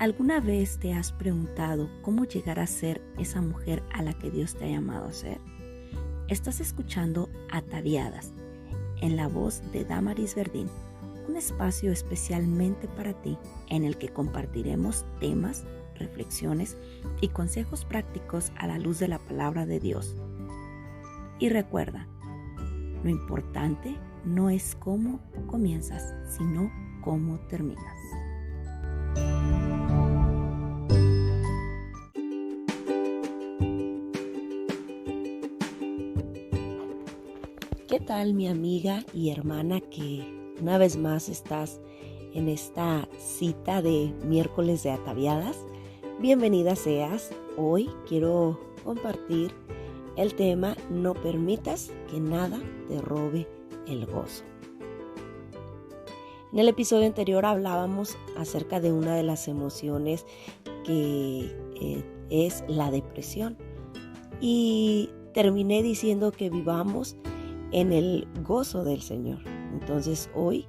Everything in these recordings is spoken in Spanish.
¿Alguna vez te has preguntado cómo llegar a ser esa mujer a la que Dios te ha llamado a ser? Estás escuchando Ataviadas, en la voz de Damaris Verdín, un espacio especialmente para ti en el que compartiremos temas, reflexiones y consejos prácticos a la luz de la palabra de Dios. Y recuerda, lo importante no es cómo comienzas, sino cómo terminas. ¿Qué tal, mi amiga y hermana, que una vez más estás en esta cita de miércoles de Ataviadas? Bienvenida seas. Hoy quiero compartir el tema: no permitas que nada te robe el gozo. En el episodio anterior hablábamos acerca de una de las emociones que es la depresión, y terminé diciendo que vivamos en el gozo del Señor. Entonces hoy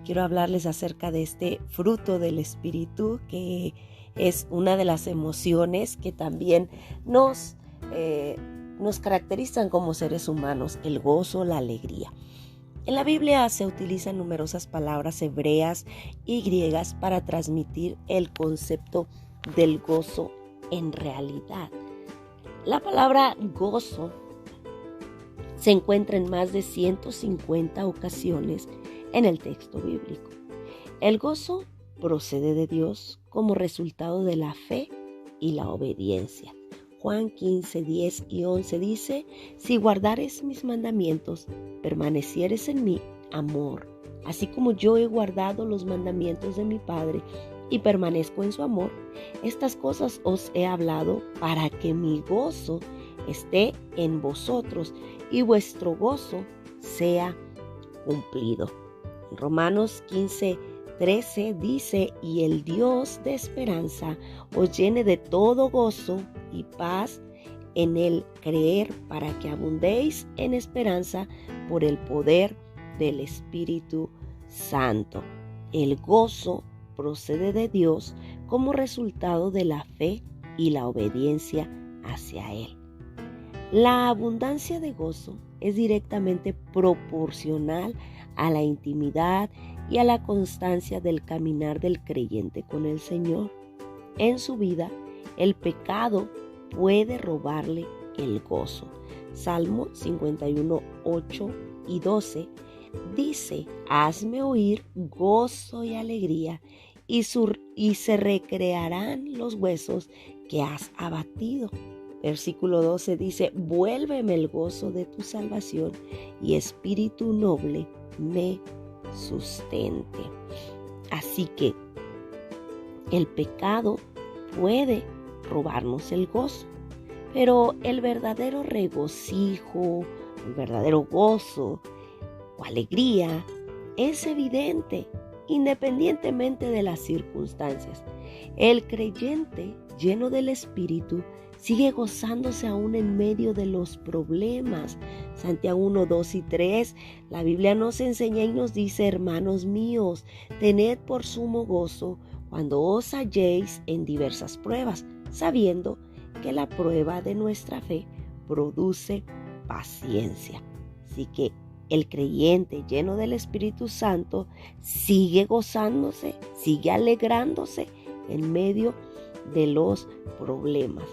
quiero hablarles acerca de este fruto del Espíritu, que es una de las emociones que también nos caracterizan como seres humanos: el gozo, la alegría. En la Biblia se utilizan numerosas palabras hebreas y griegas para transmitir el concepto del gozo en realidad. La palabra gozo se encuentra en más de 150 ocasiones en el texto bíblico. El gozo procede de Dios como resultado de la fe y la obediencia. Juan 15, 10 y 11 dice: si guardares mis mandamientos, permanecieres en mi amor, así como yo he guardado los mandamientos de mi Padre y permanezco en su amor. Estas cosas os he hablado para que mi gozo esté en vosotros y vuestro gozo sea cumplido. Romanos 15, 13 dice: y el Dios de esperanza os llene de todo gozo y paz en el creer, para que abundéis en esperanza por el poder del Espíritu Santo. El gozo procede de Dios como resultado de la fe y la obediencia hacia Él. La abundancia de gozo es directamente proporcional a la intimidad y a la constancia del caminar del creyente con el Señor. En su vida, el pecado puede robarle el gozo. Salmo 51, 8 y 12 dice: hazme oír gozo y alegría, y se recrearán los huesos que has abatido. Versículo 12 dice: vuélveme el gozo de tu salvación, y espíritu noble me sustente. Así que el pecado puede robarnos el gozo, pero el verdadero regocijo, el verdadero gozo o alegría es evidente independientemente de las circunstancias. El creyente lleno del Espíritu sigue gozándose aún en medio de los problemas. Santiago 1, 2 y 3, la Biblia nos enseña y nos dice: hermanos míos, tened por sumo gozo cuando os halléis en diversas pruebas, sabiendo que la prueba de nuestra fe produce paciencia. Así que el creyente lleno del Espíritu Santo sigue gozándose, sigue alegrándose en medio de los problemas.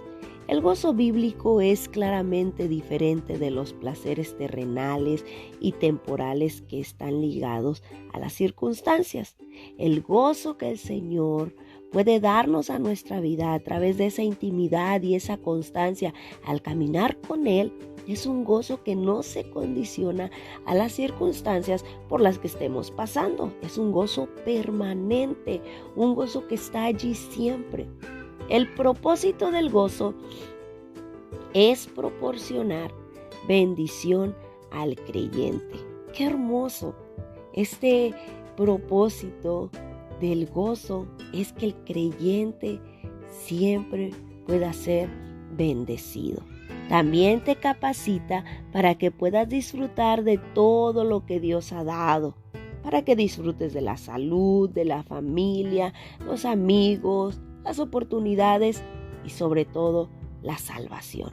El gozo bíblico es claramente diferente de los placeres terrenales y temporales que están ligados a las circunstancias. El gozo que el Señor puede darnos a nuestra vida a través de esa intimidad y esa constancia al caminar con Él es un gozo que no se condiciona a las circunstancias por las que estemos pasando. Es un gozo permanente, un gozo que está allí siempre. El propósito del gozo es proporcionar bendición al creyente. ¡Qué hermoso! Este propósito del gozo es que el creyente siempre pueda ser bendecido. También te capacita para que puedas disfrutar de todo lo que Dios ha dado, para que disfrutes de la salud, de la familia, los amigos, las oportunidades y sobre todo la salvación.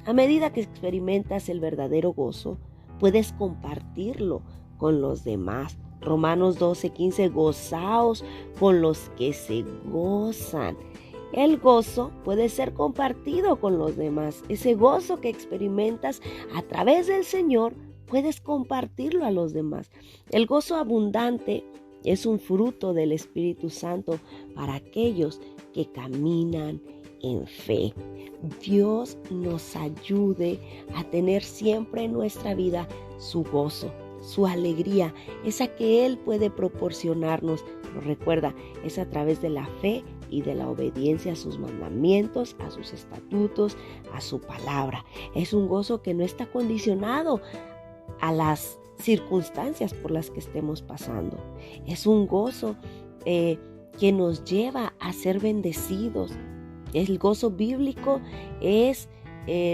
A medida que experimentas el verdadero gozo, puedes compartirlo con los demás. Romanos 12:15, gozaos con los que se gozan. El gozo puede ser compartido con los demás. Ese gozo que experimentas a través del Señor, puedes compartirlo a los demás. El gozo abundante es un fruto del Espíritu Santo para aquellos que caminan en fe. Dios nos ayude a tener siempre en nuestra vida su gozo, su alegría, esa que Él puede proporcionarnos. Pero recuerda, es a través de la fe y de la obediencia a sus mandamientos, a sus estatutos, a su palabra. Es un gozo que no está condicionado a las circunstancias por las que estemos pasando. Es un gozo que nos lleva a ser bendecidos. El gozo bíblico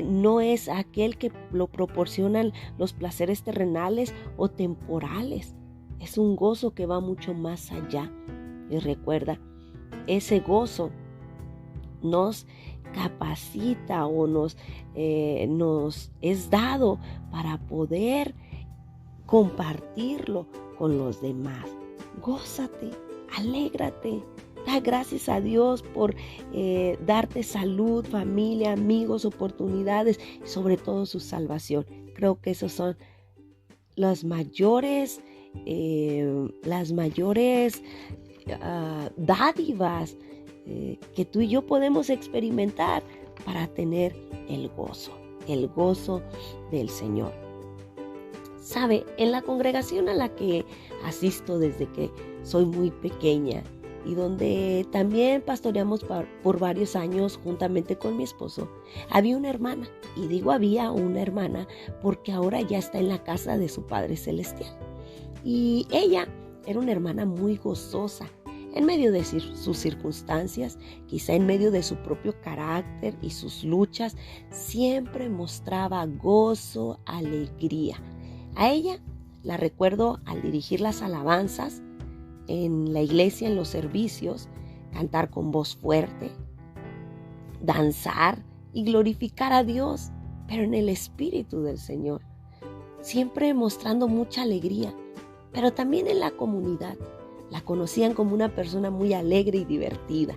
no es aquel que lo proporcionan los placeres terrenales o temporales. Es un gozo que va mucho más allá. Y recuerda, ese gozo nos capacita o nos es dado para poder compartirlo con los demás. Gózate, alégrate. Da gracias a Dios por darte salud, familia, amigos, oportunidades y sobre todo su salvación. Creo que esos son las mayores dádivas que tú y yo podemos experimentar para tener el gozo del Señor. Sabe, en la congregación a la que asisto desde que soy muy pequeña, y donde también pastoreamos por varios años juntamente con mi esposo, había una hermana, y digo había una hermana porque ahora ya está en la casa de su Padre Celestial. Y ella era una hermana muy gozosa, en medio de sus circunstancias, quizá en medio de su propio carácter y sus luchas, siempre mostraba gozo, alegría. A ella la recuerdo al dirigir las alabanzas en la iglesia, en los servicios, cantar con voz fuerte, danzar y glorificar a Dios, pero en el Espíritu del Señor, siempre mostrando mucha alegría, pero también en la comunidad. La conocían como una persona muy alegre y divertida.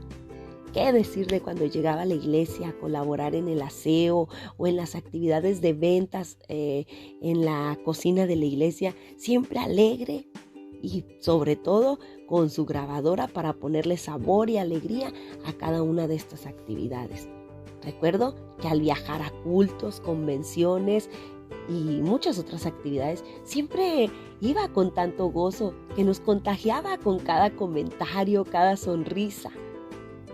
¿Qué decir de cuando llegaba a la iglesia a colaborar en el aseo o en las actividades de ventas en la cocina de la iglesia? Siempre alegre y sobre todo con su grabadora para ponerle sabor y alegría a cada una de estas actividades. Recuerdo que al viajar a cultos, convenciones y muchas otras actividades, siempre iba con tanto gozo que nos contagiaba con cada comentario, cada sonrisa.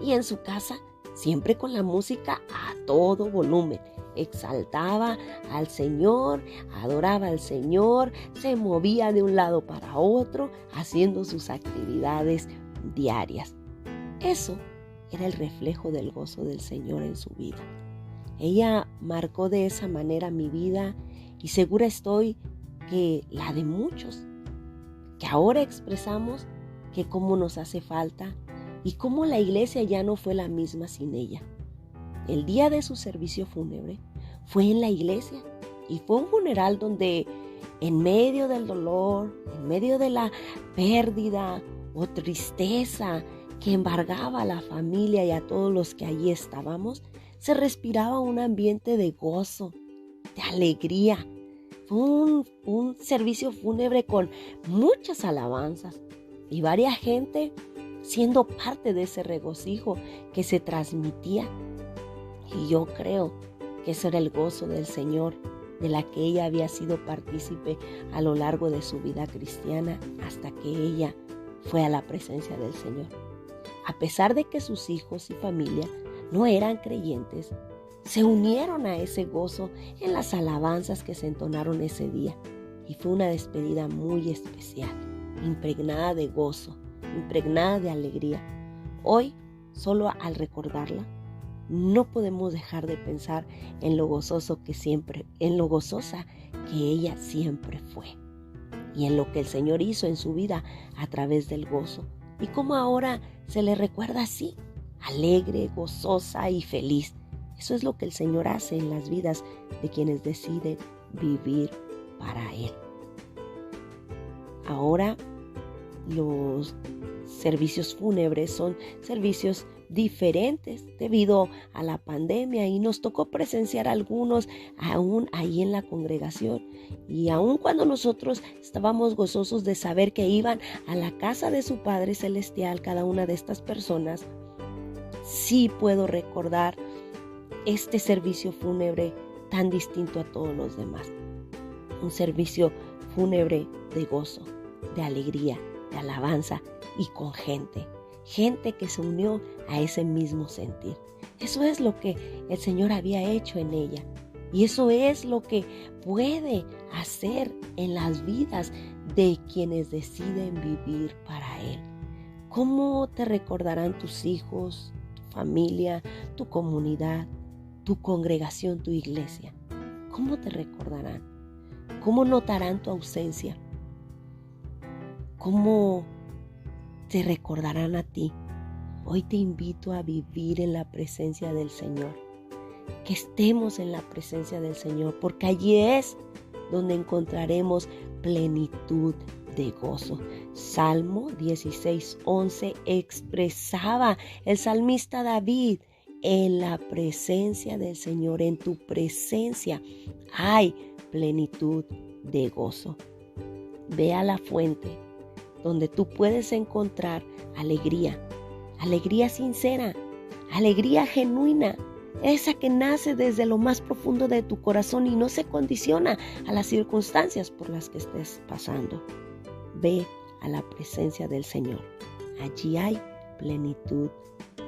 Y en su casa, siempre con la música a todo volumen. Exaltaba al Señor, adoraba al Señor, se movía de un lado para otro, haciendo sus actividades diarias. Eso era el reflejo del gozo del Señor en su vida. Ella marcó de esa manera mi vida y segura estoy que la de muchos, que ahora expresamos que cómo nos hace falta y cómo la iglesia ya no fue la misma sin ella. El día de su servicio fúnebre fue en la iglesia y fue un funeral donde en medio del dolor, en medio de la pérdida o tristeza que embargaba a la familia y a todos los que allí estábamos, se respiraba un ambiente de gozo, de alegría. Fue un servicio fúnebre con muchas alabanzas y varias gente siendo parte de ese regocijo que se transmitía. Y yo creo que ese era el gozo del Señor, de la que ella había sido partícipe a lo largo de su vida cristiana hasta que ella fue a la presencia del Señor. A pesar de que sus hijos y familia no eran creyentes, se unieron a ese gozo en las alabanzas que se entonaron ese día. Y fue una despedida muy especial, impregnada de gozo, impregnada de alegría. Hoy, solo al recordarla, no podemos dejar de pensar en lo gozosa que ella siempre fue y en lo que el Señor hizo en su vida a través del gozo y cómo ahora se le recuerda así, alegre, gozosa y feliz. Eso es lo que el Señor hace en las vidas de quienes deciden vivir para Él. Ahora, los servicios fúnebres son servicios diferentes debido a la pandemia y nos tocó presenciar algunos aún ahí en la congregación. Y aún cuando nosotros estábamos gozosos de saber que iban a la casa de su Padre Celestial cada una de estas personas, sí puedo recordar este servicio fúnebre tan distinto a todos los demás. Un servicio fúnebre de gozo, de alegría, de alabanza y con gente que se unió a ese mismo sentir. Eso es lo que el Señor había hecho en ella y eso es lo que puede hacer en las vidas de quienes deciden vivir para Él. ¿Cómo te recordarán tus hijos, tu familia, tu comunidad, tu congregación, tu iglesia? ¿Cómo te recordarán? ¿Cómo notarán tu ausencia? ¿Cómo te recordarán a ti? Hoy te invito a vivir en la presencia del Señor. Que estemos en la presencia del Señor, porque allí es donde encontraremos plenitud de gozo. Salmo 16:11 expresaba el salmista David: en la presencia del Señor, en tu presencia hay plenitud de gozo. Ve a la fuente donde tú puedes encontrar alegría sincera, alegría genuina, esa que nace desde lo más profundo de tu corazón y no se condiciona a las circunstancias por las que estés pasando. Ve a la presencia del Señor. Allí hay plenitud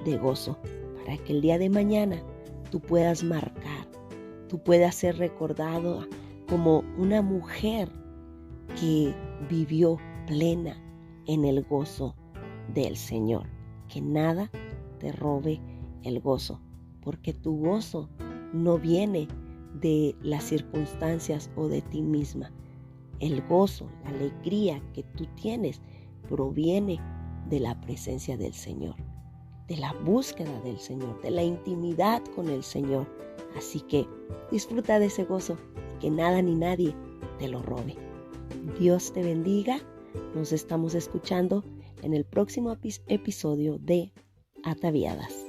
de gozo para que el día de mañana tú puedas marcar, tú puedas ser recordado como una mujer que vivió plena en el gozo del Señor. Que nada te robe el gozo, porque tu gozo no viene de las circunstancias o de ti misma. El gozo, la alegría que tú tienes proviene de la presencia del Señor, de la búsqueda del Señor, de la intimidad con el Señor. Así que disfruta de ese gozo, que nada ni nadie te lo robe. Dios te bendiga. Nos estamos escuchando en el próximo episodio de Ataviadas.